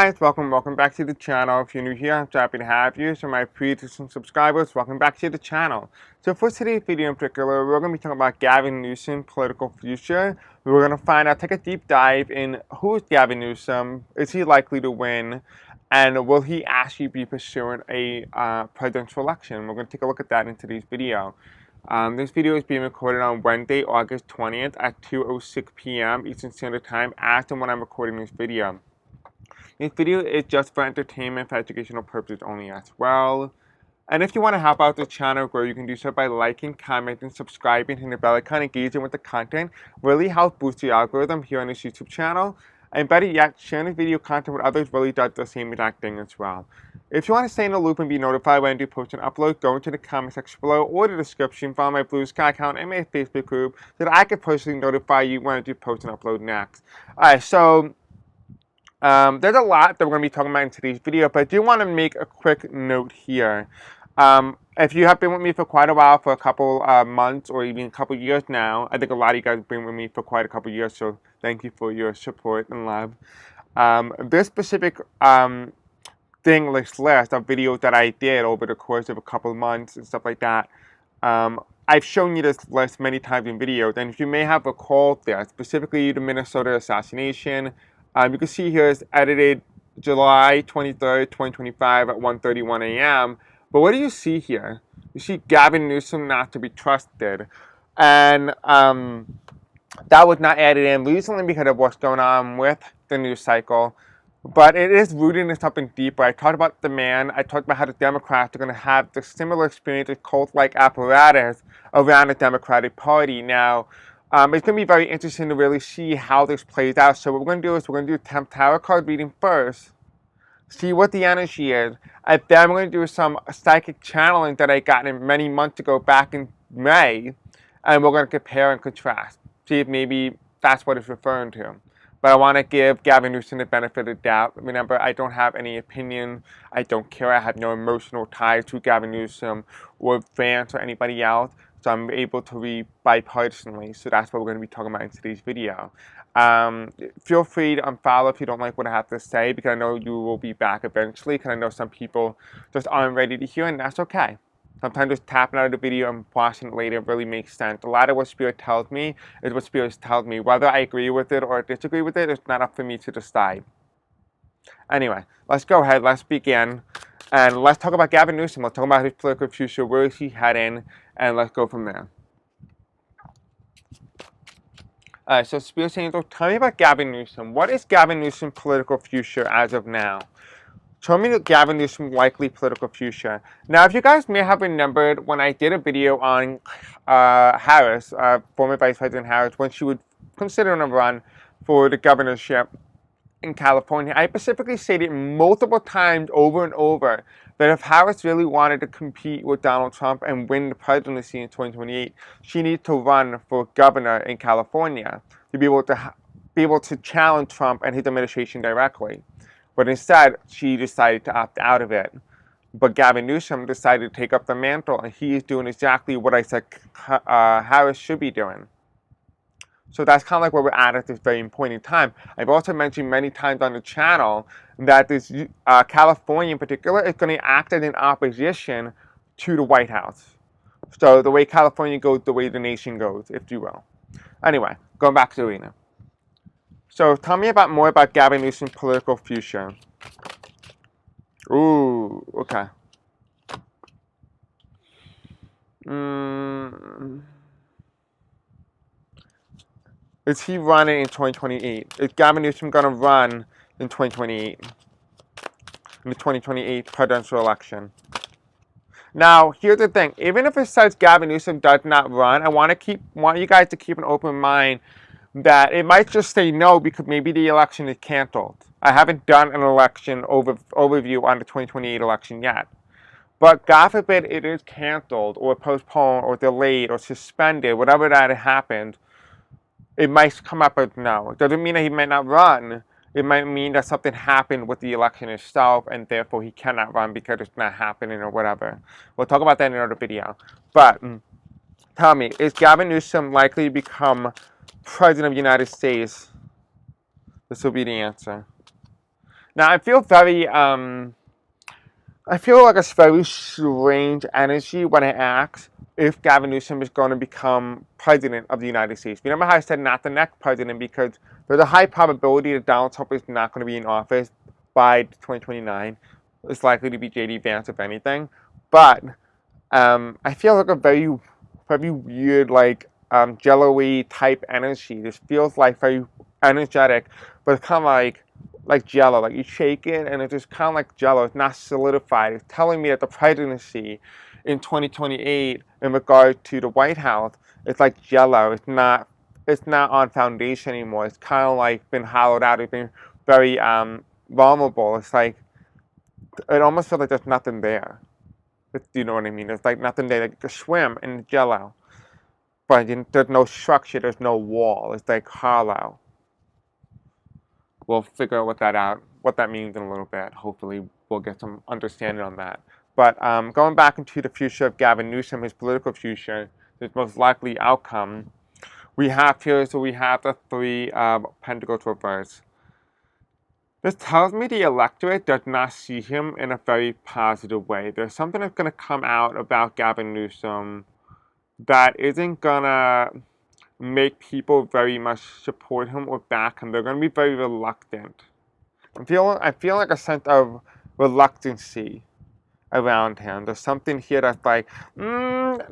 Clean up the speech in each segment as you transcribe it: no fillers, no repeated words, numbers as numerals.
Guys, welcome back to the channel. If you're new here, I'm so happy to have you. So my pre-existing subscribers, welcome back to the channel. So for today's video in particular, we're going to be talking about Gavin Newsom, political future. We're going to find out, take a deep dive in who is Gavin Newsom, is he likely to win, and will he actually be pursuing a presidential election? We're going to take a look at that in today's video. This video is being recorded on Wednesday, August 20th at 2:06 p.m. Eastern Standard Time, as and when I'm recording this video. This video is just for entertainment, for educational purposes only as well. And if you want to help out the channel grow, you can do so by liking, commenting, subscribing, hitting the bell icon, engaging with the content. Really helps boost the algorithm here on this YouTube channel. And better yet, sharing this video content with others really does the same exact thing as well. If you want to stay in the loop and be notified when I do post and upload, go into the comment section below or the description, follow my Blue Sky account and my Facebook group so that I can personally notify you when I do post and upload next. Alright, so there's a lot that we're going to be talking about in today's video, but I do want to make a quick note here. If you have been with me for quite a while, for a couple months or even a couple years now, I think a lot of you guys have been with me for quite a couple years, so thank you for your support and love. This specific list of videos that I did over the course of a couple of months and stuff like that, I've shown you this list many times in videos, and if you may have recalled this, specifically the Minnesota assassination, you can see here it's edited July 23rd, 2025 at 1:31 a.m. But what do you see here? You see Gavin Newsom not to be trusted. And that was not added in recently because of what's going on with the news cycle. But it is rooted in something deeper. I talked about the man. I talked about how the Democrats are going to have the similar experience with cult-like apparatus around the Democratic Party. Now, it's going to be very interesting to really see how this plays out. So what we're going to do is we're going to do a temp tarot card reading first, see what the energy is, and then we're going to do some psychic channeling that I got in many months ago back in May, and we're going to compare and contrast, see if maybe that's what it's referring to. But I want to give Gavin Newsom the benefit of the doubt. Remember, I don't have any opinion. I don't care. I have no emotional ties to Gavin Newsom or fans or anybody else. So I'm able to read bipartisanly. So that's what we're going to be talking about in today's video. Feel free to unfollow if you don't like what I have to say, because I know you will be back eventually, because I know some people just aren't ready to hear, and that's okay. Sometimes just tapping out of the video and watching it later really makes sense. A lot of what Spirit tells me is what Spirit tells me. Whether I agree with it or disagree with it, it's not up for me to decide. Anyway, let's go ahead. Let's begin. And let's talk about Gavin Newsom. Let's talk about his political future. Where is he heading? And let's go from there. Alright, so Spirit Angel, tell me about Gavin Newsom. What is Gavin Newsom's political future as of now? Show me Gavin Newsom's likely political future. Now, if you guys may have remembered when I did a video on Harris, former Vice President Harris, when she would consider a run for the governorship in California, I specifically stated multiple times over and over that if Harris really wanted to compete with Donald Trump and win the presidency in 2028, she needs to run for governor in California to be able to challenge Trump and his administration directly. But instead, she decided to opt out of it. But Gavin Newsom decided to take up the mantle, and he is doing exactly what I said Harris should be doing. So that's kind of like where we're at this very point in time. I've also mentioned many times on the channel that this California in particular is going to act as an opposition to the White House. So the way California goes, the way the nation goes, if you will. Anyway, going back to the arena. So tell me more about Gavin Newsom's political future. Ooh, okay. Is he running in 2028? Is Gavin Newsom going to run in 2028? In the 2028 presidential election? Now, here's the thing. Even if it says Gavin Newsom does not run, I want you guys to keep an open mind that it might just say no because maybe the election is canceled. I haven't done an election overview on the 2028 election yet. But God forbid it is canceled or postponed or delayed or suspended, whatever that happened, it might come up as no. It doesn't mean that he might not run. It might mean that something happened with the election itself and therefore he cannot run because it's not happening or whatever. We'll talk about that in another video. But tell me, is Gavin Newsom likely to become President of the United States? This will be the answer. Now I feel like it's very strange energy when I ask if Gavin Newsom is going to become president of the United States. Remember how I said not the next president because there's a high probability that Donald Trump is not going to be in office by 2029. It's likely to be J.D. Vance, if anything. But I feel like a very weird, like jello-y type energy. This feels like very energetic, but it's kind of like jello. Like you shake it, and it's just kind of like jello. It's not solidified. It's telling me that the presidency in 2028, in regard to the White House, it's like jello. It's not. It's not on foundation anymore. It's kind of like been hollowed out. It's been very vulnerable. It's like it almost feels like there's nothing there. If you know what I mean? There's like nothing there. Like you can swim in jello, but there's no structure. There's no wall. It's like hollow. We'll figure what that means in a little bit. Hopefully, we'll get some understanding on that. But going back into the future of Gavin Newsom, his political future, his most likely outcome, we have the three pentacles reversed. This tells me the electorate does not see him in a very positive way. There's something that's going to come out about Gavin Newsom that isn't going to make people very much support him or back him. They're going to be very reluctant. I feel like a sense of reluctancy around him. There's something here that's like, like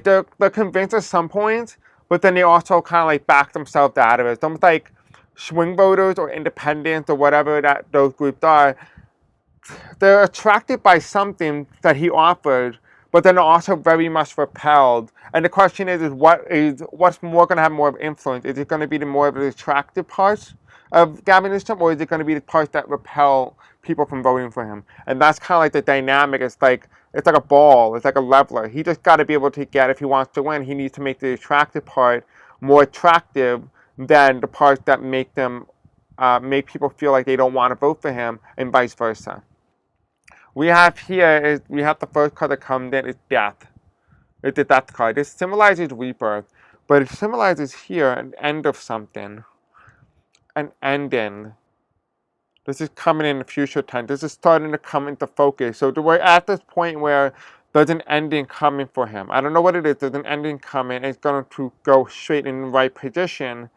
they're convinced at some points, but then they also kind of like back themselves out of it. It's almost like swing voters or independents or whatever that those groups are. They're attracted by something that he offered, but then they're also very much repelled. And the question is what's more going to have more of influence? Is it going to be the more of the attractive parts of Gavin Newsom, or is it going to be the parts that repel people from voting for him? And that's kind of like the dynamic. It's like a ball. It's like a leveler. He just got to be able to get, if he wants to win, he needs to make the attractive part more attractive than the parts that make people feel like they don't want to vote for him, and vice versa. We have the first card that comes in is death. It's the death card. This symbolizes rebirth, but it symbolizes here an end of something, an ending. This is coming in the future time. This is starting to come into focus. So we're at this point where there's an ending coming for him. I don't know what it is. There's an ending coming. It's going to go straight in the right position,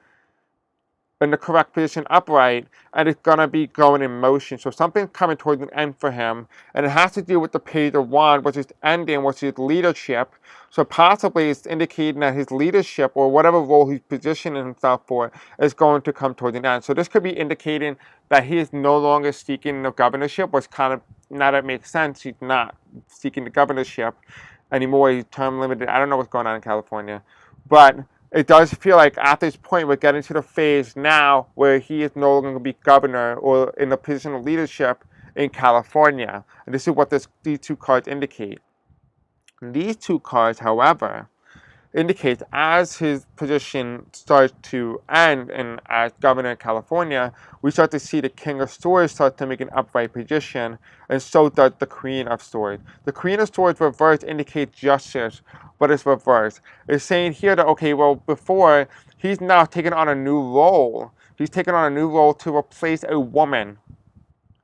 in the correct position upright, and it's going to be going in motion. So something's coming towards an end for him, and it has to do with the Page of Wands, which is ending, which is leadership. So possibly it's indicating that his leadership, or whatever role he's positioning himself for, is going to come towards an end. So this could be indicating that he is no longer seeking the governorship, which kind of, now that makes sense, he's not seeking the governorship anymore. He's term limited. I don't know what's going on in California, but it does feel like at this point we're getting to the phase now where he is no longer going to be governor or in a position of leadership in California. And this is what these two cards indicate. These two cards, however, indicates as his position starts to end and as governor of California, we start to see the King of Swords start to make an upright position, and so does the Queen of Swords. The Queen of Swords reversed indicates justice, but it's reversed. It's saying here that, okay, well, before, he's now taken on a new role. He's taken on a new role to replace a woman.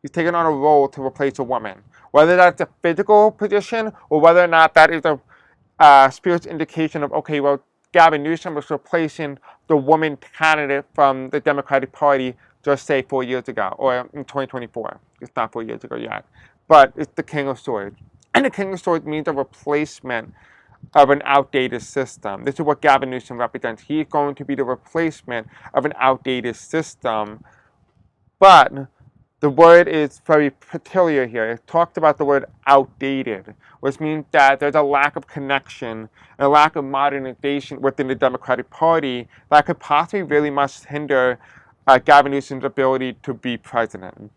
He's taken on a role to replace a woman. Whether that's a physical position or whether or not that is a spiritual indication of, okay, well, Gavin Newsom was replacing the woman candidate from the Democratic Party just say 4 years ago, or in 2024. It's not 4 years ago yet, but it's the King of Swords. And the King of Swords means a replacement of an outdated system. This is what Gavin Newsom represents. He's going to be the replacement of an outdated system. But the word is very peculiar here. It talks about the word outdated, which means that there's a lack of connection and a lack of modernization within the Democratic Party that could possibly really much hinder Gavin Newsom's ability to be president.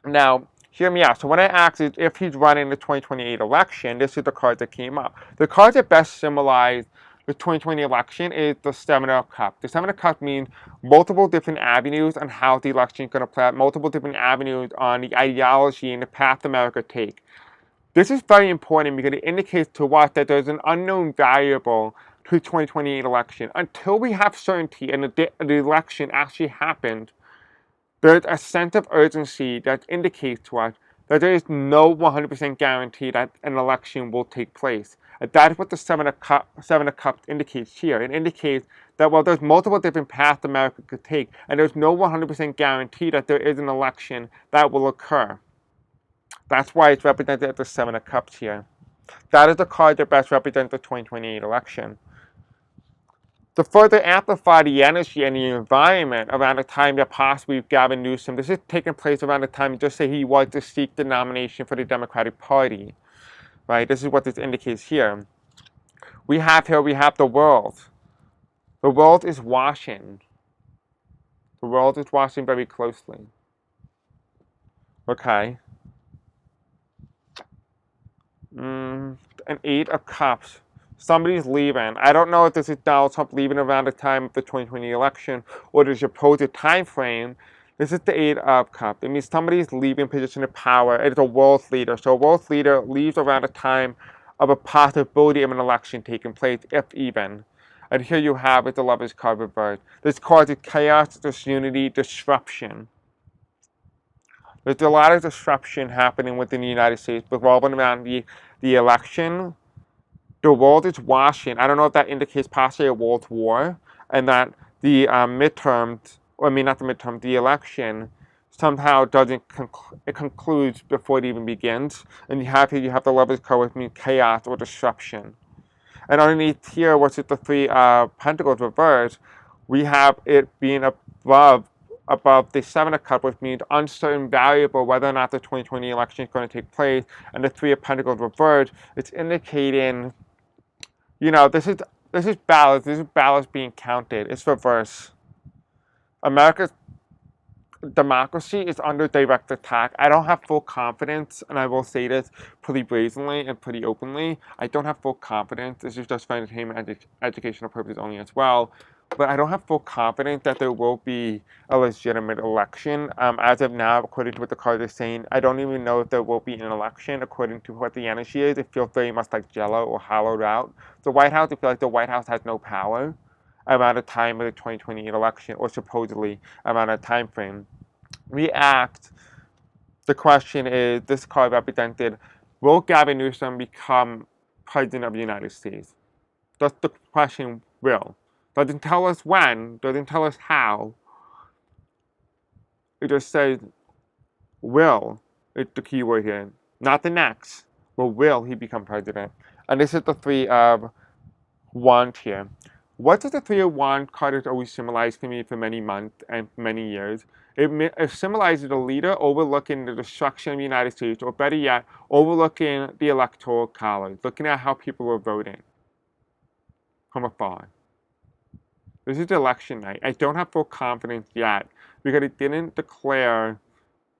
Now, hear me out. So when I asked if he's running the 2028 election, this is the card that came up. The card that best symbolize the 2020 election is the Seven of Cups. The Seven of Cups means multiple different avenues on how the election is going to play out, multiple different avenues on the ideology and the path America take. This is very important because it indicates to us that there's an unknown variable to the 2028 election. Until we have certainty and the election actually happened, There's a sense of urgency that indicates to us that there is no 100% guarantee that an election will take place. And that is what the Seven of Cups indicates here. It indicates that while there's multiple different paths America could take, and there's no 100% guarantee that there is an election that will occur. That's why it's represented as the Seven of Cups here. That is the card that best represents the 2028 election. To further amplify the energy and the environment around the time that possibly Gavin Newsom, this is taking place around the time just say he was to seek the nomination for the Democratic Party, right? This is what this indicates here. We have the world. The world is watching. The world is watching very closely. Okay. An Eight of Cups. Somebody's leaving. I don't know if this is Donald Trump leaving around the time of the 2020 election or the supposed time frame. This is the Eight of Cups. It means somebody's leaving position of power. It's a world leader. So a world leader leaves around the time of a possibility of an election taking place, if even. And here you have it, the Lover's card reversed. This causes chaos, disunity, disruption. There's a lot of disruption happening within the United States revolving around the election. The world is watching. I don't know if that indicates possibly a world war, and that the midterms, or I mean not the midterm, the election somehow doesn't it concludes before it even begins. And you have the Lover's card, which means chaos or disruption. And underneath here, which is the Three Pentacles reversed, we have it being above the Seven of Cups, which means uncertain, variable whether or not the 2020 election is going to take place. And the Three of Pentacles reversed, it's indicating, this is balance. This is balance being counted. It's reverse. America's democracy is under direct attack. I don't have full confidence, and I will say this pretty brazenly and pretty openly. I don't have full confidence. This is just for entertainment, educational purposes only as well. But I don't have full confidence that there will be a legitimate election. As of now, according to what the card is saying, I don't even know if there will be an election. According to what the energy is, it feels very much like jello or hollowed out. The White House, I feel like the White House has no power around the time of the 2028 election, or supposedly around that time frame. The question is, this card represented, will Gavin Newsom become President of the United States? That's the question, will. Doesn't tell us when, doesn't tell us how. It just says, will, it's the key word here. Not the next, but will he become president? And this is the Three of Wands here. What does the Three of Wands card always symbolize for me for many months and many years? It symbolizes a leader overlooking the destruction of the United States, or better yet, overlooking the Electoral College, looking at how people are voting from afar. This is election night. I don't have full confidence yet because it didn't declare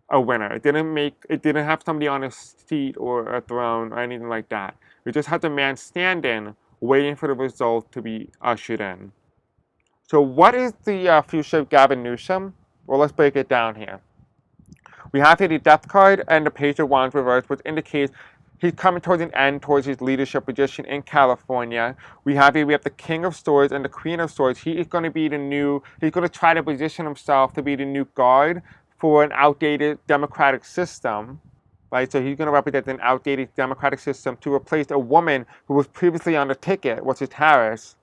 a winner. It didn't have somebody on a seat or a throne or anything like that. It just had the man standing, waiting for the result to be ushered in. So what is the future of Gavin Newsom? Well, let's break it down here. We have here the Death card and the Page of Wands reversed, which indicates he's coming towards an end towards his leadership position in California. We have the King of Swords and the Queen of Swords. He is going to be he's going to try to position himself to be the new guard for an outdated democratic system. Right, so he's going to represent an outdated democratic system to replace a woman who was previously on the ticket, which is Harris.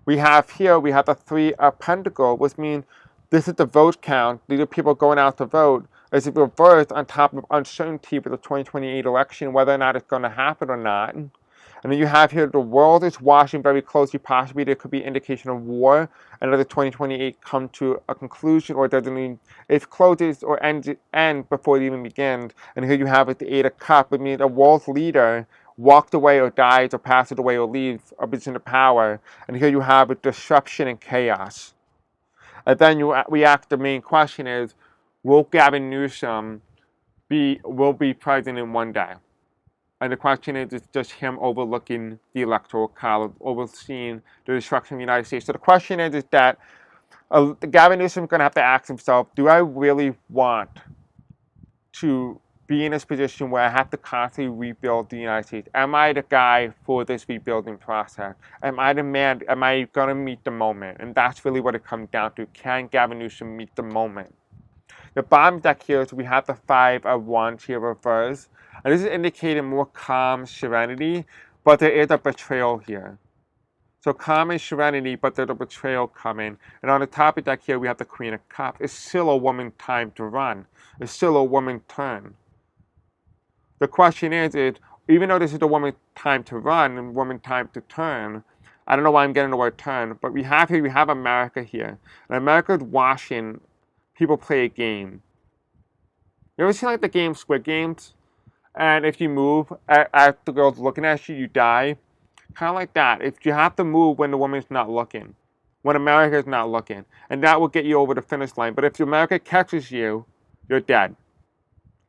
We have the Three of Pentacles, which means this is the vote count. These are people going out to vote. It's reversed on top of uncertainty for the 2028 election, whether or not it's going to happen or not. And then you have here the world is watching very closely. Possibly there could be indication of war, and that the 2028 come to a conclusion, or it closes or ends before it even begins. And here you have it, the Eight of Cups. It means a world leader walked away or dies or passes away or leaves a position of power. And here you have it, disruption and chaos. And then the main question is, will Gavin Newsom be president in one day? And the question is, it's just him overlooking the Electoral College, overseeing the destruction of the United States. So the question is that Gavin Newsom is going to have to ask himself, do I really want to be in this position where I have to constantly rebuild the United States? Am I the guy for this rebuilding process? Am I the man? Am I going to meet the moment? And that's really what it comes down to. Can Gavin Newsom meet the moment? The bottom deck here is we have the 5 of Wands here reversed. And this is indicating more calm, serenity, but there is a betrayal here. So calm and serenity, but there's a betrayal coming. And on the top of deck here, we have the Queen of Cups. It's still a woman's time to run. It's still a woman's turn. The question is even though this is a woman's time to run and woman's time to turn, I don't know why I'm getting the word turn, but we have America here. And America is watching people play a game. You ever seen like the game Squid Games? And if you move as the girl's looking at you, you die. Kind of like that. If you have to move when the woman's not looking, when America is not looking, and that will get you over the finish line. But if America catches you, you're dead.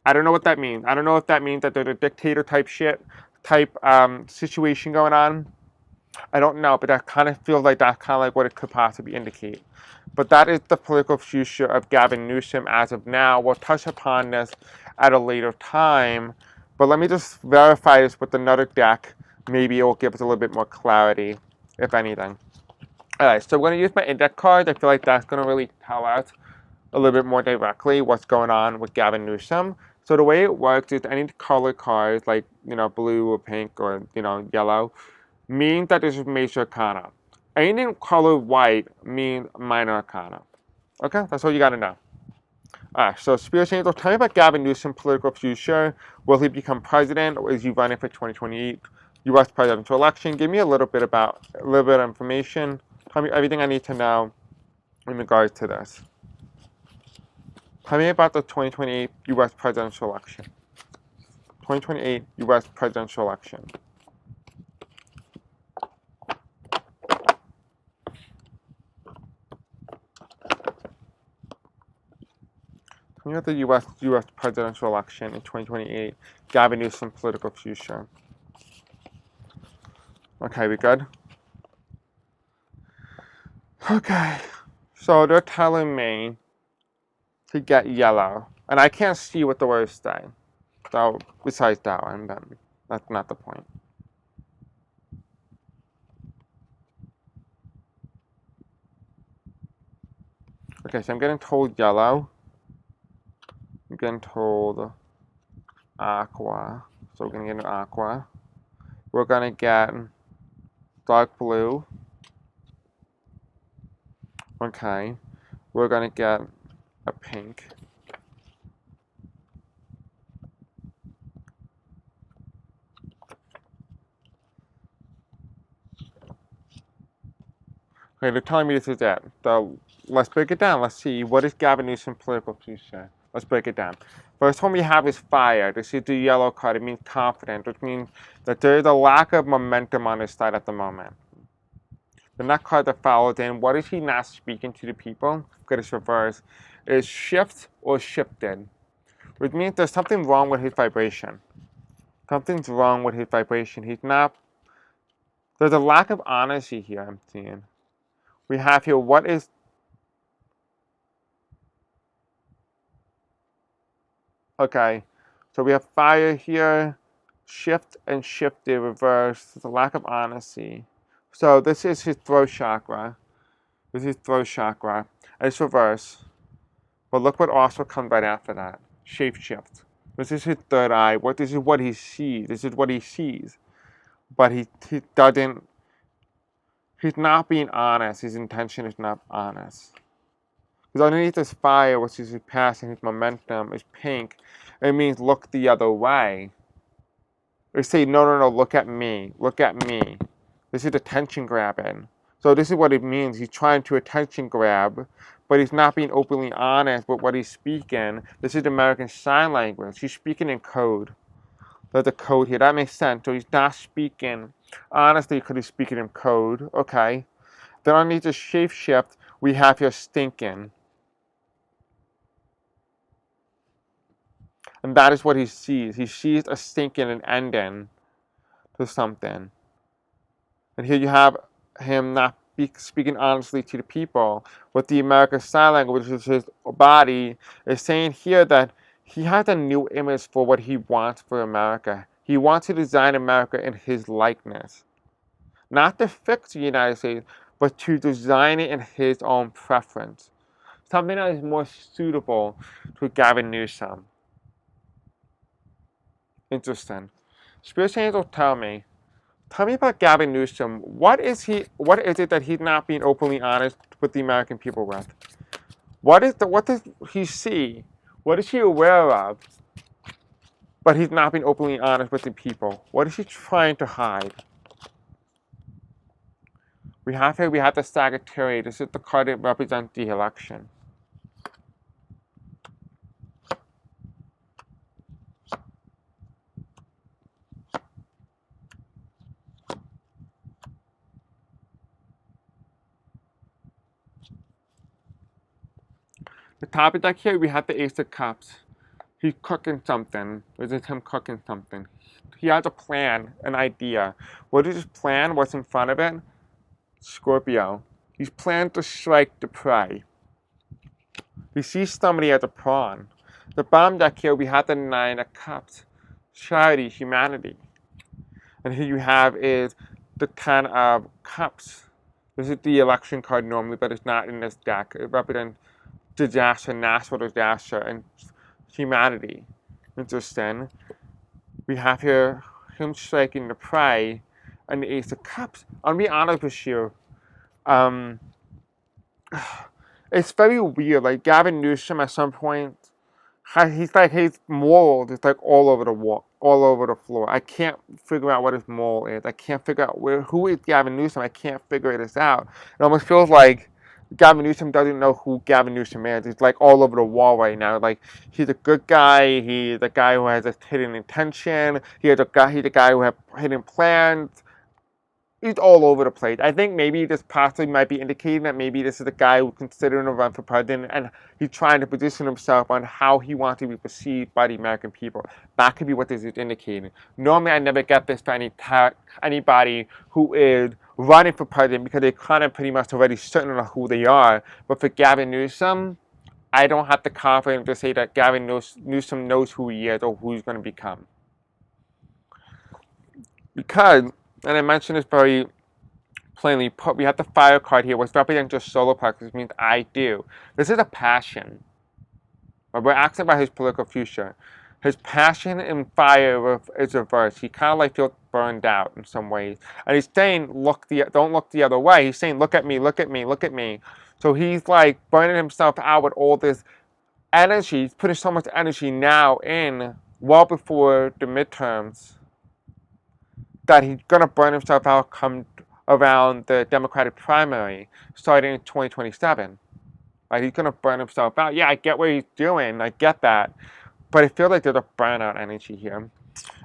I don't know what that means. I don't know if that means that there's a dictator type situation going on. I don't know, but that kind of feels like that's kind of like what it could possibly indicate. But that is the political future of Gavin Newsom as of now. We'll touch upon this at a later time. But let me just verify this with another deck. Maybe it will give us a little bit more clarity, if anything. Alright, so we're going to use my index cards. I feel like that's going to really tell us a little bit more directly what's going on with Gavin Newsom. So the way it works is any color cards, like, blue or pink or, yellow, means that this is major arcana. Anything color white means minor arcana. Okay, that's all you got to know. Alright, so Spirit Angel, tell me about Gavin Newsom's political future. Will he become president, or is he running for 2028 U.S. presidential election? Give me a little bit of information. Tell me everything I need to know in regards to this. Tell me about the 2028 U.S. presidential election. 2028 U.S. presidential election. Tell me about the U.S. presidential election in 2028. Gavin Newsom political future. Okay, we good? Okay, so they're telling me to get yellow, and I can't see what the words say. So besides that one, then that's not the point. Okay, so I'm getting told yellow. I'm getting told aqua. So we're gonna get an aqua. We're gonna get dark blue. Okay. We're gonna get a pink. Okay, they're telling me this is it. So let's break it down. Let's see, what is Gavin Newsom's political future? Let's break it down. First one we have is fire. This is the yellow card. It means confident, which means that there is a lack of momentum on his side at the moment. The next card that follows in, what is he not speaking to the people? Get this reverse. Is shift or shifted, which means there's something wrong with his vibration. Something's wrong with his vibration. There's a lack of honesty here, I'm seeing. We have here, what is, okay, so we have fire here, shift and shifted, reverse. There's a lack of honesty. So this is his throat chakra. This is throat chakra. And it's reverse. But look what also comes right after that. Shape shift. This is his third eye. This is what he sees. This is what he sees. But he doesn't, he's not being honest. His intention is not honest. Because underneath this fire, which is his passion, his momentum, is pink. It means look the other way. They say, no, look at me. Look at me. This is attention grabbing. So this is what it means. He's trying to attention grab, but he's not being openly honest with what he's speaking. This is American Sign Language. He's speaking in code. There's a code here. That makes sense. So he's not speaking honestly because he's speaking in code. Okay. Then underneath the shape shift, we have here stinking. And that is what he sees. He sees a stinking and ending to something. And here you have him not speaking honestly to the people. With the American Sign Language, which is his body, is saying here that he has a new image for what he wants for America. He wants to design America in his likeness. Not to fix the United States, but to design it in his own preference. something that is more suitable to Gavin Newsom. Interesting. Spirit angels tell me about Gavin Newsom. What is it that he's not being openly honest with the American people with? What does he see? What is he aware of? But he's not being openly honest with the people. What is he trying to hide? We have the Sagittarius. This is the card that represents the election. The top of the deck here, we have the Ace of Cups. He's cooking something. This is him cooking something. He has a plan, an idea. What is his plan? What's in front of it? Scorpio. He's planned to strike the prey. He sees somebody as a pawn. The bottom deck here, we have the Nine of Cups. Charity, humanity. And here you have is the Ten of Cups. This is the election card normally, but it's not in this deck. It represents disaster, national disaster, and humanity. Interesting. We have here him striking the prey and the Ace of Cups. I'll be honest with you. It's very weird. Like Gavin Newsom at some point, his morals is like all over the wall, all over the floor. I can't figure out what his moral is. I can't figure out who is Gavin Newsom. I can't figure this out. It almost feels like Gavin Newsom doesn't know who Gavin Newsom is. It's like all over the wall right now. Like he's a good guy. He's a guy who has a hidden intention. He's a guy who has hidden plans. He's all over the place. I think maybe this possibly might be indicating that maybe this is a guy who's considering a run for president and he's trying to position himself on how he wants to be perceived by the American people. That could be what this is indicating. Normally, I never get this for anybody who is running for president because they're kind of pretty much already certain of who they are. But for Gavin Newsom, I don't have the confidence to say that Gavin Newsom knows who he is or who he's going to become. Because, and I mentioned this very plainly put, we have the fire card here, which represents just solar plexus, which means I do. This is a passion. But we're asking about his political future. His passion and fire is reversed. He kind of like feels burned out in some ways. And he's saying, don't look the other way. He's saying, look at me, look at me, look at me. So he's like burning himself out with all this energy. He's putting so much energy now in, well before the midterms, that he's going to burn himself out come around the Democratic primary starting in 2027. Like, he's going to burn himself out. Yeah, I get what he's doing. I get that. But I feel like there's a burnout energy here.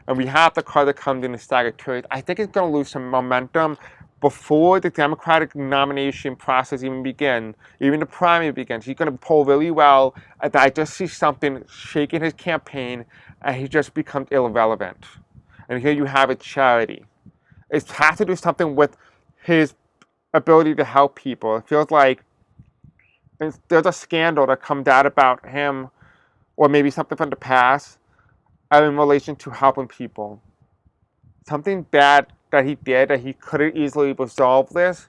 And we have the card that comes in the Sagittarius. I think it's going to lose some momentum before the Democratic nomination process even begins. Even the primary begins. He's going to poll really well. And I just see something shaking his campaign, and he just becomes irrelevant. And here you have a charity. It has to do something with his ability to help people. It feels like there's a scandal that comes out about him, or maybe something from the past, in relation to helping people. Something bad that he did that he could have easily resolved this,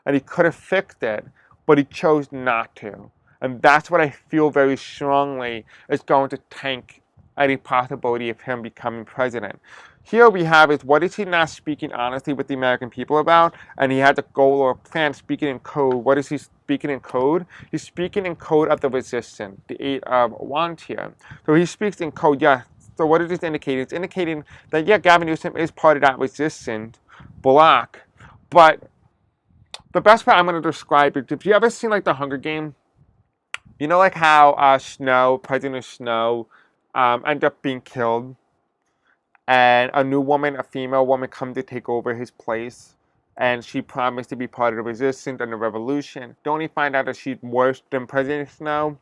and he could have fixed it, but he chose not to. And that's what I feel very strongly is going to tank any possibility of him becoming president. Here we have is what is he not speaking honestly with the American people about? And he has a goal or a plan speaking in code. What is he speaking in code? He's speaking in code of the resistance, the 8 of Wands here. So he speaks in code, yeah. So what is this indicating? It's indicating that, yeah, Gavin Newsom is part of that resistance block. But the best way I'm going to describe it, if you ever seen like the Hunger Games, you know like how President Snow, ended up being killed, and a new woman, a female woman, come to take over his place, and she promised to be part of the resistance and the revolution. Don't you find out that she's worse than President Snow?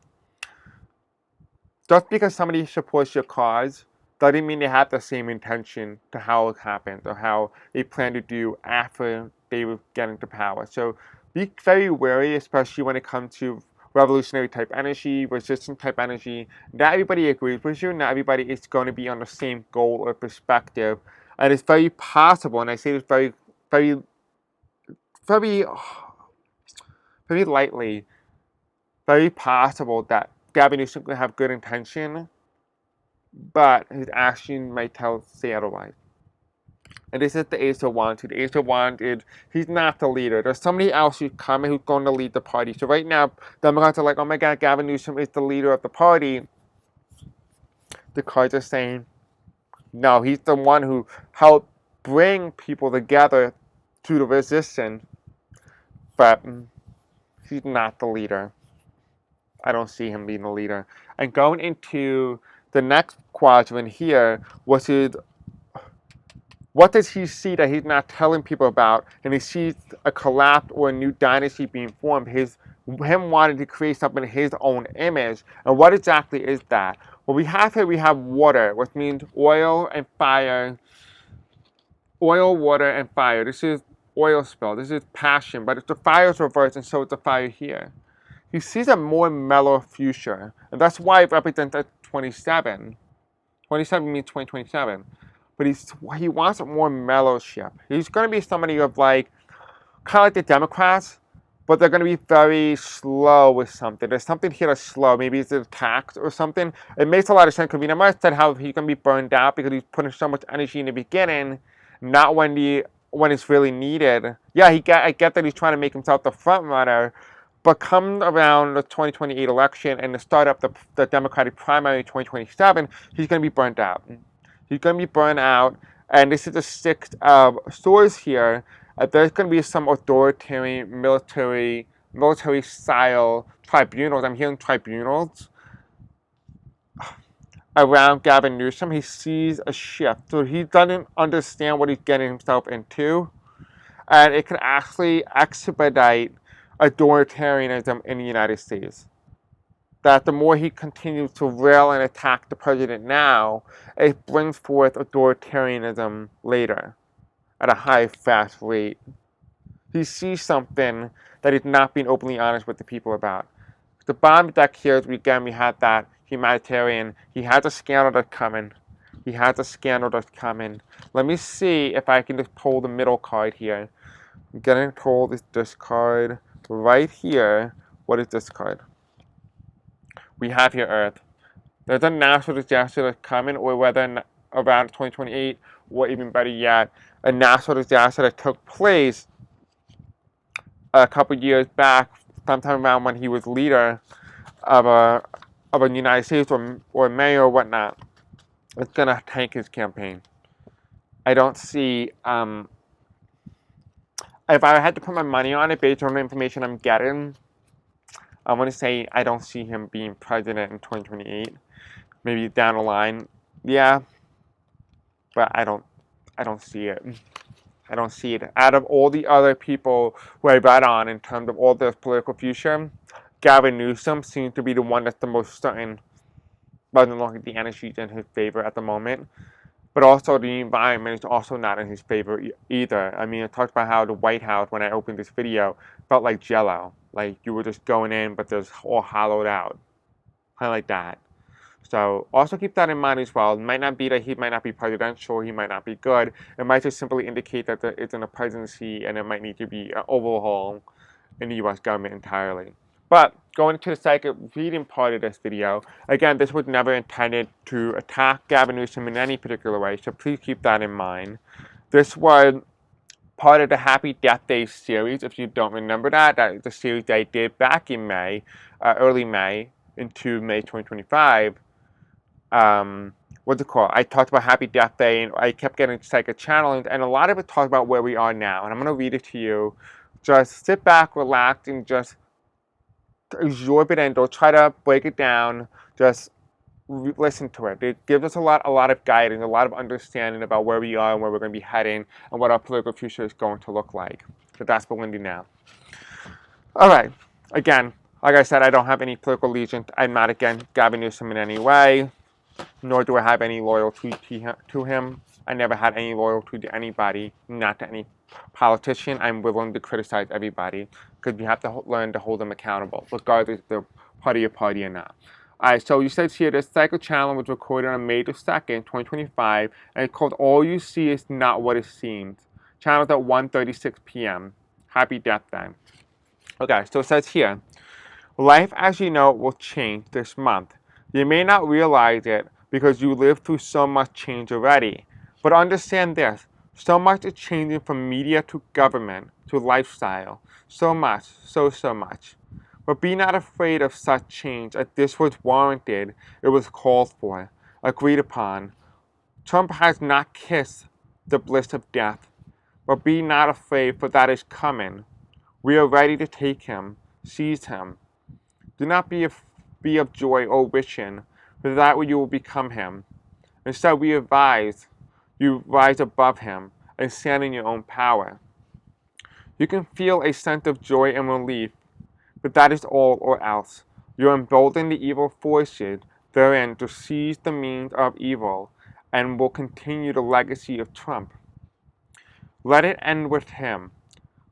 Just because somebody supports your cause doesn't mean they have the same intention to how it happened or how they plan to do after they get into power. So be very wary, especially when it comes to revolutionary type energy, resistance type energy. Not everybody agrees with you. Not everybody is going to be on the same goal or perspective. And it's very possible, and I say this very, very, very, very lightly, very possible that Gavin Newsom could have good intention, but his action might say otherwise. And this is the Ace of Wands. The Ace of Wands is, he's not the leader. There's somebody else who's coming who's going to lead the party. So right now, Democrats are like, oh my God, Gavin Newsom is the leader of the party. The cards are saying, no, he's the one who helped bring people together to the resistance. But he's not the leader. I don't see him being the leader. And going into the next quadrant here, which is, what does he see that he's not telling people about? And he sees a collapse or a new dynasty being formed. Him wanting to create something in his own image. And what exactly is that? Well, we have water, which means oil and fire. Oil, water, and fire. This is oil spill. This is passion. But if the fire is reversed, and so is the fire here. He sees a more mellow future. And that's why it represents a 27. 27 means 2027. But he wants a more mellow ship. He's going to be somebody of like, kind of like the Democrats, but they're going to be very slow with something. There's something here that's slow. Maybe it's a tax or something. It makes a lot of sense because we never said how he's going to be burned out because he's putting so much energy in the beginning, not when it's really needed. Yeah, I get that he's trying to make himself the front runner, but come around the 2028 election and the start of the Democratic primary in 2027, he's going to be burned out. He's going to be burned out, and this is the 6 of swords here. There's going to be some authoritarian military-style tribunals. I'm hearing tribunals around Gavin Newsom. He sees a shift, so he doesn't understand what he's getting himself into, and it could actually expedite authoritarianism in the United States. That the more he continues to rail and attack the president now, it brings forth authoritarianism later at a high, fast rate. He sees something that he's not being openly honest with the people about. The bottom deck here, again, we had that humanitarian. He has a scandal that's coming. Let me see if I can just pull the middle card here. I'm getting told it's this card right here. What is this card? We have here Earth. There's a natural disaster that's coming, or whether around 2028, or even better yet, a natural disaster that took place a couple years back, sometime around when he was leader of a United States or mayor or whatnot. It's gonna tank his campaign. I don't see. If I had to put my money on it based on the information I'm getting, I'm gonna say I don't see him being president in 2028. Maybe down the line, yeah, but I don't see it. I don't see it. Out of all the other people who I bet on in terms of all their political future, Gavin Newsom seems to be the one that's the most certain, doesn't look like the energy's in his favor at the moment. But also the environment is also not in his favor either. I mean, I talked about how the White House, when I opened this video, felt like Jello. Like you were just going in, but there's all hollowed out. Kind of like that. So also keep that in mind as well. It might not be that he might not be presidential, he might not be good. It might just simply indicate that it's in a presidency and it might need to be an overhaul in the U.S. government entirely. But going into the second reading part of this video, again, this was never intended to attack Gavin Newsom in any particular way, so please keep that in mind. This was part of the Happy Death Day series, if you don't remember that. That is the series that I did back in May, early May, into May 2025. What's it called? I talked about Happy Death Day, and I kept getting psychic channelings, and a lot of it talked about where we are now. And I'm going to read it to you. Just sit back, relax, and just absorb it, and don't try to break it down. Just listen to it. It gives us a lot of guidance, a lot of understanding about where we are and where we're going to be heading, and what our political future is going to look like. So that's what we're going to do now. All right. Again, like I said, I don't have any political allegiance. I'm not against Gavin Newsom in any way, nor do I have any loyalty to him. I never had any loyalty to anybody, not to any politician. I'm willing to criticize everybody because you have to learn to hold them accountable, regardless if they're part of your party or not. Alright, so you said here, this cycle channel was recorded on May 2nd, 2025, and it's called All You See Is Not What It Seems. Channel's at 1:36 p.m. Happy Death Day. Okay, so it says here, Life as you know it will change this month. You may not realize it because you lived through so much change already. But understand this, so much is changing from media to government to lifestyle. So much, so much. But be not afraid of such change, as this was warranted, it was called for, agreed upon. Trump has not kissed the bliss of death, but be not afraid, for that is coming. We are ready to take him, seize him. Do not be of joy or wishing, for that you will become him. Instead, we advise you rise above him and stand in your own power. You can feel a sense of joy and relief, but that is all or else. You embolden the evil forces therein to seize the means of evil and will continue the legacy of Trump. Let it end with him.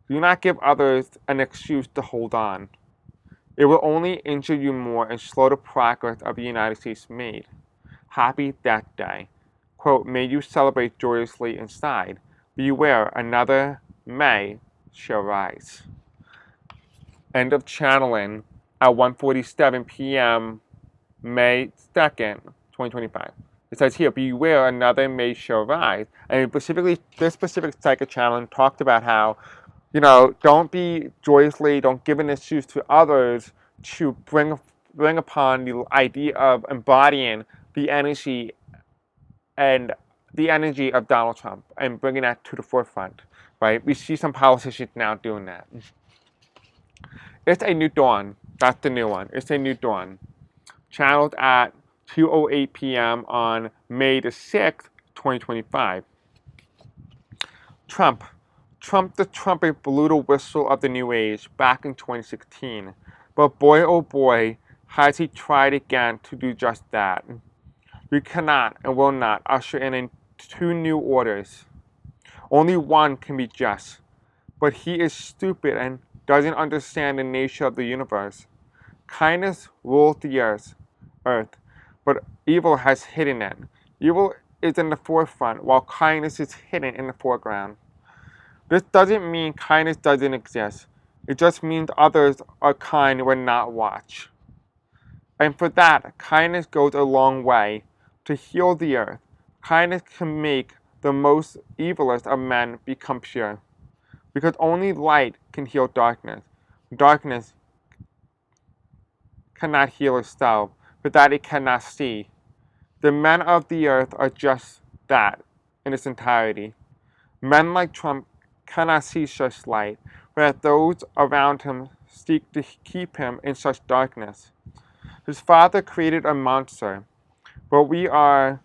Do not give others an excuse to hold on. It will only injure you more and slow the progress of the United States made. Happy Death Day. Quote, may you celebrate joyously inside. Beware, another May shall rise. End of channeling at 1:47 p.m. May 2nd, 2025. It says here, beware, another May shall rise. And specifically, this specific psychic channeling talked about how, don't be joyously, don't give an excuse to others to bring upon the idea of embodying the energy and the energy of Donald Trump and bringing that to the forefront, right? We see some politicians now doing that. It's a new dawn. That's the new one. It's a new dawn. Channeled at 2:08 p.m. on May the 6th, 2025. Trump the trumpet blew the whistle of the new age back in 2016. But boy oh boy, has he tried again to do just that. We cannot and will not usher in two new orders. Only one can be just. But he is stupid and doesn't understand the nature of the universe. Kindness rules the earth, but evil has hidden it. Evil is in the forefront, while kindness is hidden in the foreground. This doesn't mean kindness doesn't exist. It just means others are kind when not watched. And for that, kindness goes a long way to heal the earth. Kindness can make the most evilest of men become pure. Because only light can heal darkness. Darkness cannot heal itself, but that it cannot see. The men of the earth are just that in its entirety. Men like Trump cannot see such light, but those around him seek to keep him in such darkness. His father created a monster, but we are...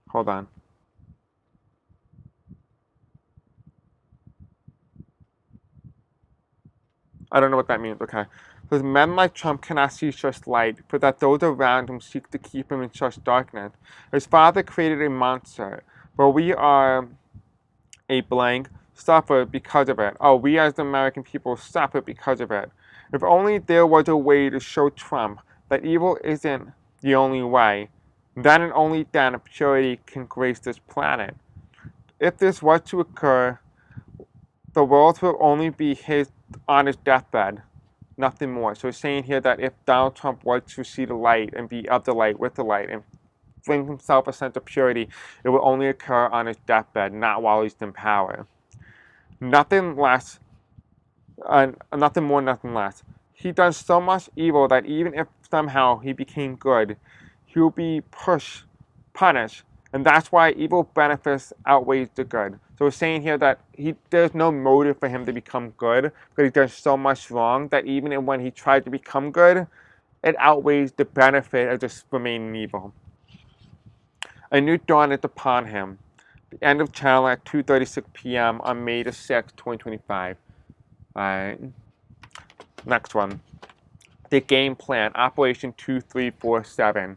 Hold on. I don't know what that means. Okay. Because men like Trump cannot see such light, for that those around him seek to keep him in such darkness. His father created a monster, but we are a blank suffer because of it. Oh, we as the American people suffer because of it. If only there was a way to show Trump that evil isn't the only way, then and only then purity can grace this planet. If this was to occur, the world will only be his on his deathbed, nothing more. So it's saying here that if Donald Trump were to see the light and be of the light, with the light, and bring himself a sense of purity, it will only occur on his deathbed, not while he's in power. Nothing less, nothing more, nothing less. He does so much evil that even if somehow he became good, he will be punished, and that's why evil benefits outweighs the good. So it's saying here that there's no motive for him to become good, because he does so much wrong that even when he tried to become good, it outweighs the benefit of just remaining evil. A new dawn is upon him. The end of channel at 2:36 p.m. on May the 6th, 2025. Alright. Next one. The game plan, Operation 2347.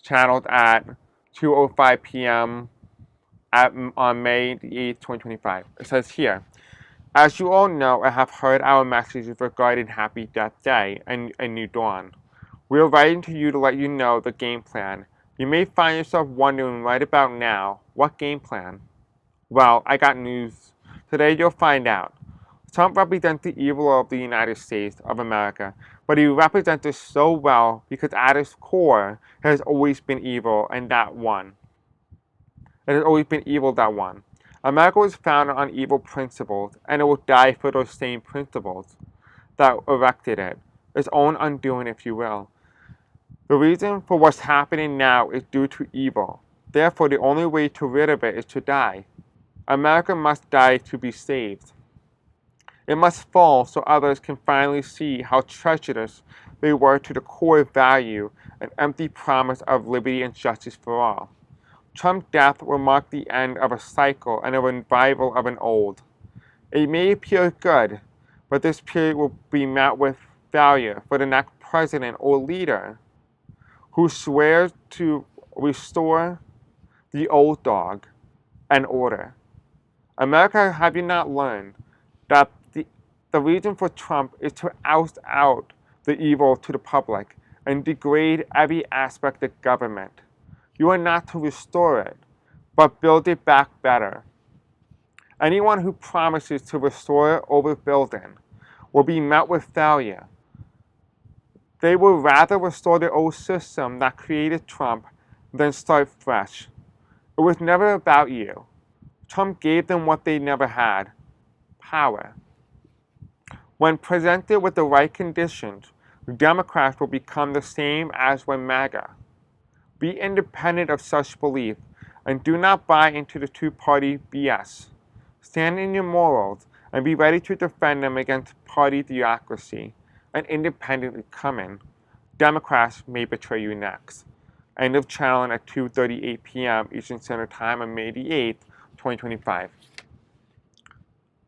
Channeled at 2:05 p.m. on May the 8th, 2025. It says here, as you all know, I have heard our messages regarding Happy Death Day and a new dawn. We are writing to you to let you know the game plan. You may find yourself wondering right about now, what game plan? Well, I got news. Today you'll find out. Trump represents the evil of the United States of America, but he represents it so well because at its core, it has always been evil and that one. It has always been evil that one. America was founded on evil principles, and it will die for those same principles that erected it. Its own undoing, if you will. The reason for what's happening now is due to evil. Therefore, the only way to rid of it is to die. America must die to be saved. It must fall so others can finally see how treacherous they were to the core value and empty promise of liberty and justice for all. Trump's death will mark the end of a cycle and a revival of an old. It may appear good, but this period will be met with failure for the next president or leader who swears to restore the old dog and order. America, have you not learned that the reason for Trump is to oust out the evil to the public and degrade every aspect of government? You are not to restore it, but build it back better. Anyone who promises to restore overbuilding will be met with failure. They will rather restore the old system that created Trump than start fresh. It was never about you. Trump gave them what they never had: power. When presented with the right conditions, Democrats will become the same as when MAGA. Be independent of such belief and do not buy into the two-party BS. Stand in your morals and be ready to defend them against party theocracy and independently come in. Democrats may betray you next. End of channel at 2:38 p.m. Eastern Standard Time on May the 8th, 2025.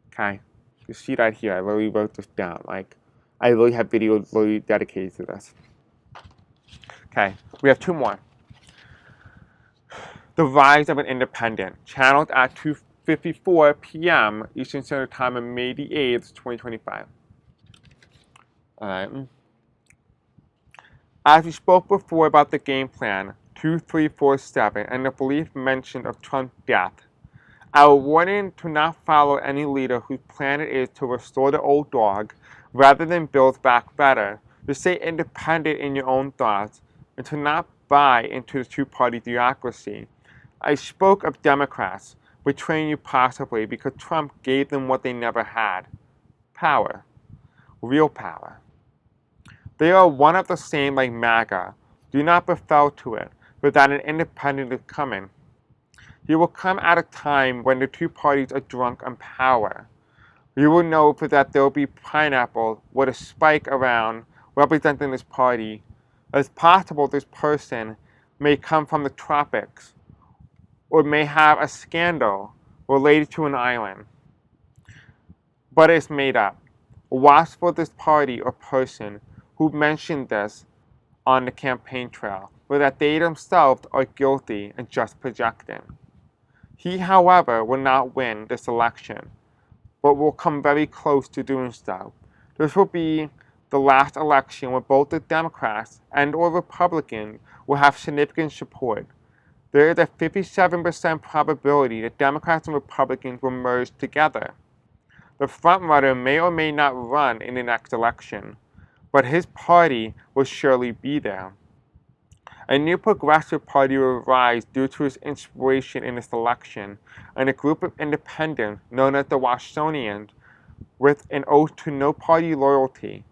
Okay, you see that here. I literally wrote this down. I literally have videos literally dedicated to this. Okay, we have two more. The Rise of an Independent, channeled at 2:54 p.m. Eastern Standard Time on May the 8th, 2025. Alright. As we spoke before about the game plan 2347 and the belief mentioned of Trump's death, our warning to not follow any leader whose plan it is to restore the old dog rather than build back better, to stay independent in your own thoughts, and to not buy into the two-party theocracy. I spoke of Democrats betraying you possibly because Trump gave them what they never had: power. Real power. They are one of the same like MAGA. Do not befell to it, but that an independent is coming. He will come at a time when the two parties are drunk on power. You will know for that there will be pineapple with a spike around representing this party. It's possible this person may come from the tropics or may have a scandal related to an island. But it's made up. Watch for this party or person who mentioned this on the campaign trail, but that they themselves are guilty and just projecting. He, however, will not win this election, but will come very close to doing so. This will be the last election where both the Democrats and or Republicans will have significant support. There is a 57% probability that Democrats and Republicans will merge together. The frontrunner may or may not run in the next election, but his party will surely be there. A new progressive party will rise due to his inspiration in this election, and a group of independents known as the Washingtonians, with an oath to no party loyalty.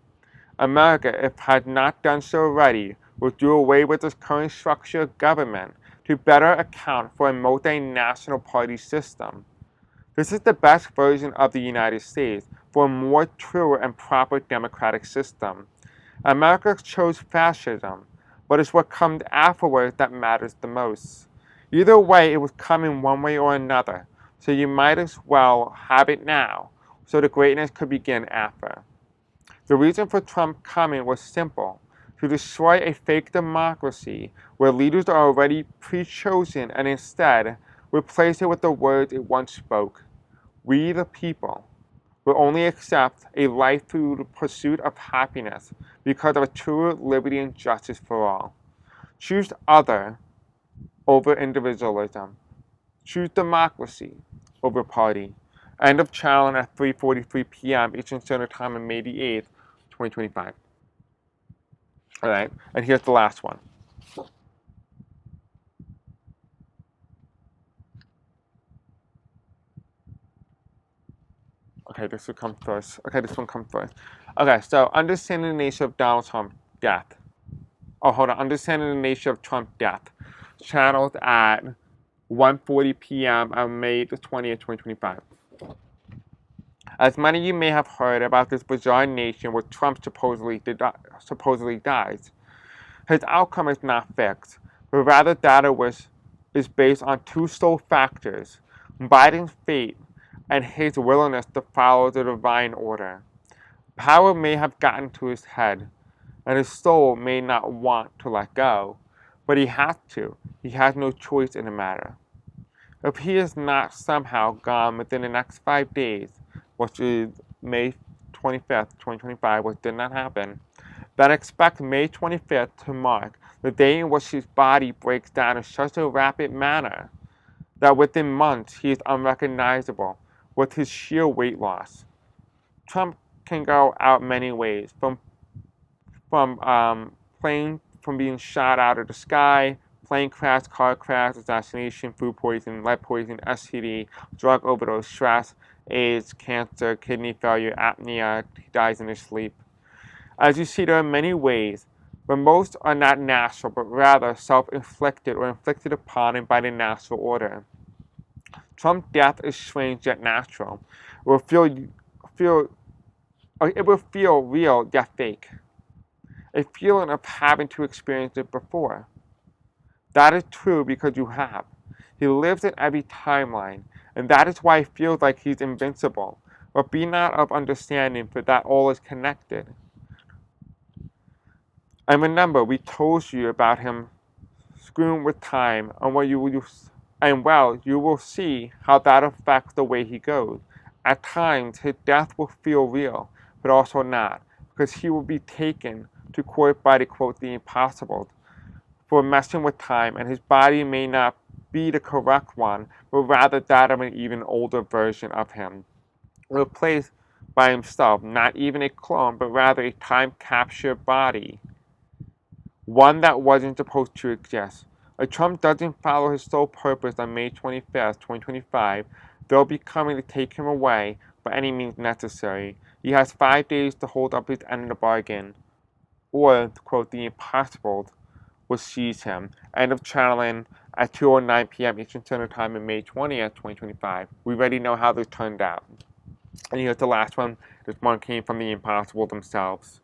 America, if it had not done so already, will do away with its current structure of government to better account for a multinational party system. This is the best version of the United States for a more truer and proper democratic system. America chose fascism, but it's what comes afterwards that matters the most. Either way, it was coming one way or another, so you might as well have it now, so the greatness could begin after. The reason for Trump coming was simple: to destroy a fake democracy where leaders are already pre-chosen and instead replace it with the words it once spoke. We, the people, will only accept a life through the pursuit of happiness because of a truer liberty and justice for all. Choose other over individualism. Choose democracy over party. End of challenge at 3:43 p.m. Eastern Standard Time on May the 8th, 2025. All right, and here's the last one. Okay, this will come first. Okay, this one comes first. Okay, so understanding the nature of Donald Trump's death. Oh, hold on. Understanding the nature of Trump's death. Channeled at 1:40 p.m. on May the 20th, 2025. As many of you may have heard about this bizarre nation where Trump supposedly dies, his outcome is not fixed, but rather data is based on two sole factors: Biden's fate and his willingness to follow the divine order. Power may have gotten to his head, and his soul may not want to let go, but he has to. He has no choice in the matter. If he is not somehow gone within the next 5 days, which is May 25th, 2025, which did not happen, then expect May 25th to mark the day in which his body breaks down in such a rapid manner that within months he is unrecognizable with his sheer weight loss. Trump can go out many ways, from being shot out of the sky, plane crash, car crash, assassination, food poisoning, lead poisoning, STD, drug overdose, stress, AIDS, cancer, kidney failure, apnea. He dies in his sleep. As you see, there are many ways, but most are not natural, but rather self-inflicted or inflicted upon him by the natural order. Trump's death is strange yet natural. It will feel real yet fake. A feeling of having to experience it before. That is true because you have. He lives in every timeline, and that is why it feels like he's invincible. But be not of understanding, for that all is connected. And remember, we told you about him screwing with time, and you will see how that affects the way he goes. At times, his death will feel real, but also not, because he will be taken to court by the impossible for messing with time, and his body may not be the correct one, but rather that of an even older version of him, replaced by himself, not even a clone, but rather a time-captured body, one that wasn't supposed to exist. If Trump doesn't follow his sole purpose on May 25th, 2025, they'll be coming to take him away by any means necessary. He has 5 days to hold up his end of the bargain, or, quote, the impossible will seize him. End of channeling at 2:09 p.m. Eastern Standard Time on May 20th, 2025. We already know how this turned out. And here's the last one. This one came from the impossible themselves.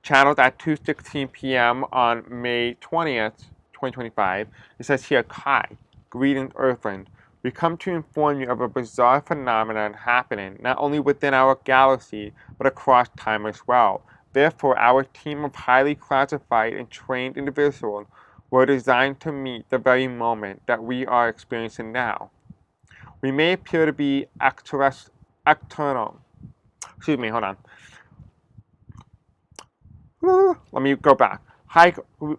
Channeled at 2:16 p.m. on May 20th, 2025. It says here, Kai, greetings Earthland. We come to inform you of a bizarre phenomenon happening not only within our galaxy, but across time as well. Therefore, our team of highly classified and trained individuals were designed to meet the very moment that we are experiencing now. We may appear to be external. Excuse me, hold on. Let me go back. Hi,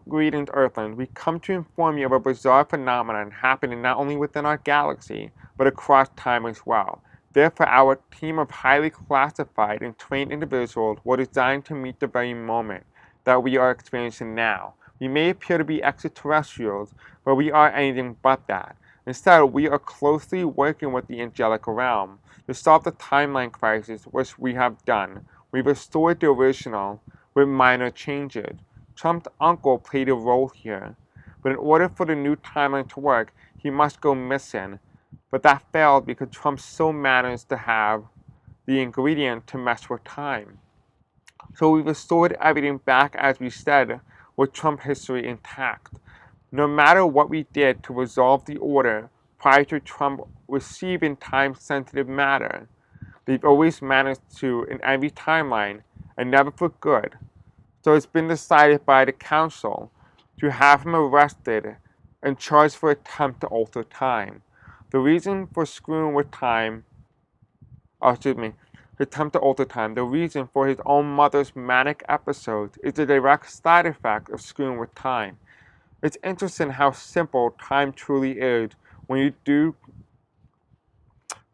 greetings, Earthland. We come to inform you of a bizarre phenomenon happening not only within our galaxy, but across time as well. Therefore, our team of highly classified and trained individuals were designed to meet the very moment that we are experiencing now. We may appear to be extraterrestrials, but we are anything but that. Instead, we are closely working with the angelic realm to solve the timeline crisis, which we have done. We restored the original with minor changes. Trump's uncle played a role here, but in order for the new timeline to work, he must go missing. But that failed because Trump still managed to have the ingredient to mess with time. So we restored everything back as we said, with Trump history intact. No matter what we did to resolve the order prior to Trump receiving time-sensitive matter, they've always managed to in every timeline, and never for good. So it's been decided by the council to have him arrested and charged for attempt to alter time. The reason for screwing with time, attempt to alter time, the reason for his own mother's manic episodes is a direct side effect of screwing with time. It's interesting how simple time truly is when you do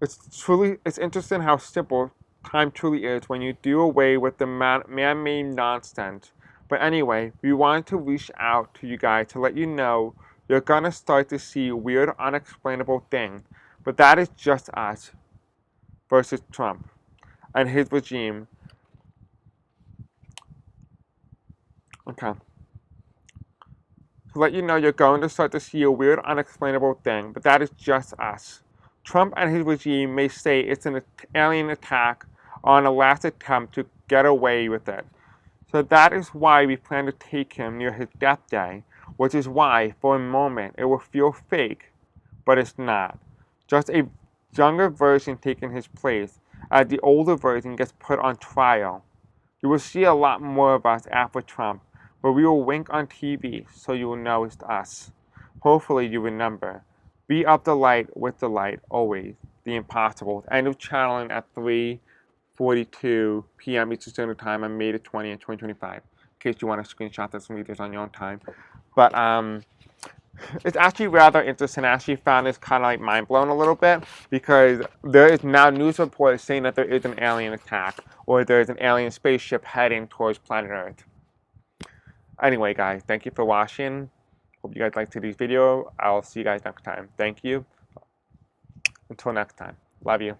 It's interesting how simple time truly is when you do away with the man-made nonsense. But anyway, we wanted to reach out to you guys to let you know you're gonna start to see weird, unexplainable things. But that is just us versus Trump and his regime. Okay. To let you know you're going to start to see a weird, unexplainable thing, but that is just us. Trump and his regime may say it's an alien attack on a last attempt to get away with it. So that is why we plan to take him near his death day, which is why, for a moment, it will feel fake, but it's not. Just a younger version taking his place, as the older version gets put on trial. You will see a lot more of us after Trump, but we will wink on TV so you will know it's us. Hopefully you remember. Be of the light with the light, always. The impossible. End of channeling at 3:42 p.m. Eastern Standard Time on May the 20th, 2025. In case you want to screenshot this and read this on your own time. But it's actually rather interesting. I actually found this kind of like mind blown a little bit because there is now news reports saying that there is an alien attack or there is an alien spaceship heading towards planet Earth. Anyway, guys, thank you for watching. Hope you guys liked today's video. I'll see you guys next time. Thank you. Until next time. Love you.